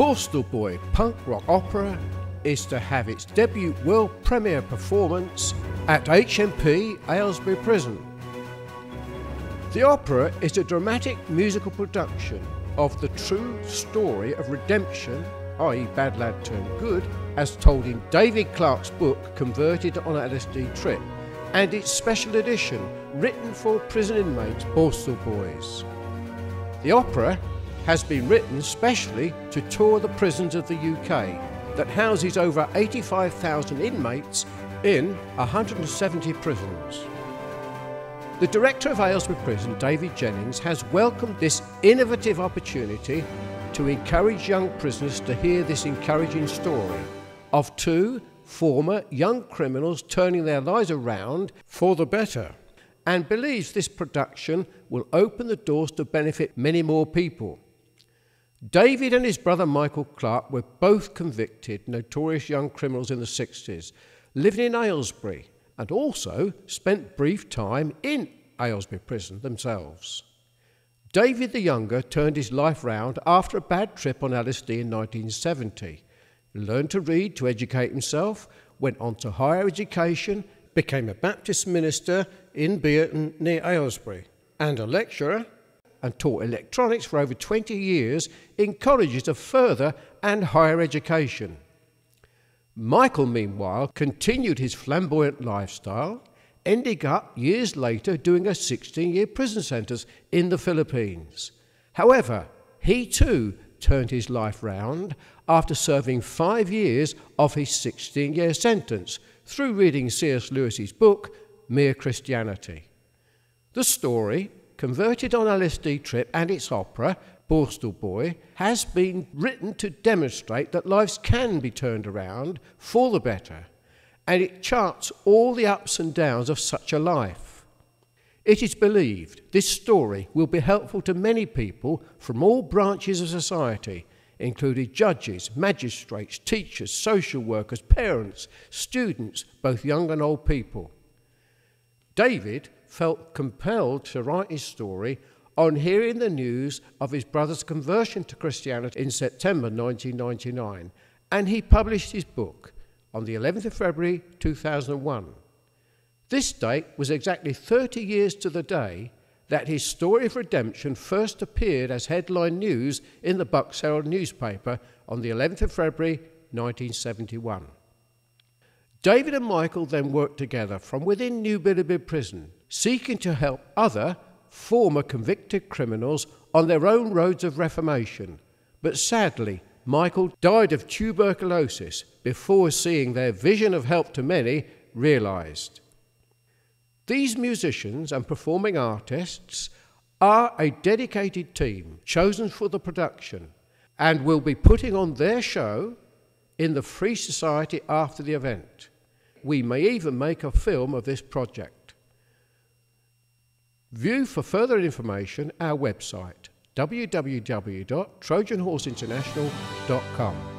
Borstal Boy punk rock opera is to have its debut world premiere performance at HMP Aylesbury Prison. The opera is a dramatic musical production of the true story of redemption, i.e. bad lad turned good, as told in David Clarke's book Converted on an LSD Trip, and its special edition written for prison inmates Borstal Boys. The opera has been written specially to tour the prisons of the UK that houses over 85,000 inmates in 170 prisons. The director of Aylesbury Prison, David Jennings, has welcomed this innovative opportunity to encourage young prisoners to hear this encouraging story of two former young criminals turning their lives around for the better, and believes this production will open the doors to benefit many more people. David and his brother Michael Clarke were both convicted notorious young criminals in the 60s, living in Aylesbury, and also spent brief time in Aylesbury Prison themselves. David the younger turned his life round after a bad trip on LSD in 1970. He learned to read to educate himself, went on to higher education, became a Baptist minister in Bearton near Aylesbury, and a lecturer, and taught electronics for over 20 years in colleges of further and higher education. Michael, meanwhile, continued his flamboyant lifestyle, ending up years later doing a 16-year prison sentence in the Philippines. However, he too turned his life round after serving 5 years of his 16-year sentence through reading C.S. Lewis's book, Mere Christianity. The story, Converted on LSD Trip, and its opera, Borstal Boy, has been written to demonstrate that lives can be turned around for the better, and it charts all the ups and downs of such a life. It is believed this story will be helpful to many people from all branches of society, including judges, magistrates, teachers, social workers, parents, students, both young and old people. David felt compelled to write his story on hearing the news of his brother's conversion to Christianity in September 1999, and he published his book on the 11th of February 2001. This date was exactly 30 years to the day that his story of redemption first appeared as headline news in the Bucks Herald newspaper on the 11th of February 1971. David and Michael then worked together from within New Bilibid Prison, seeking to help other former convicted criminals on their own roads of reformation. But sadly, Michael died of tuberculosis before seeing their vision of help to many realised. These musicians and performing artists are a dedicated team chosen for the production and will be putting on their show in the Free Society after the event. We may even make a film of this project. View for further information our website www.trojanhorseinternational.com.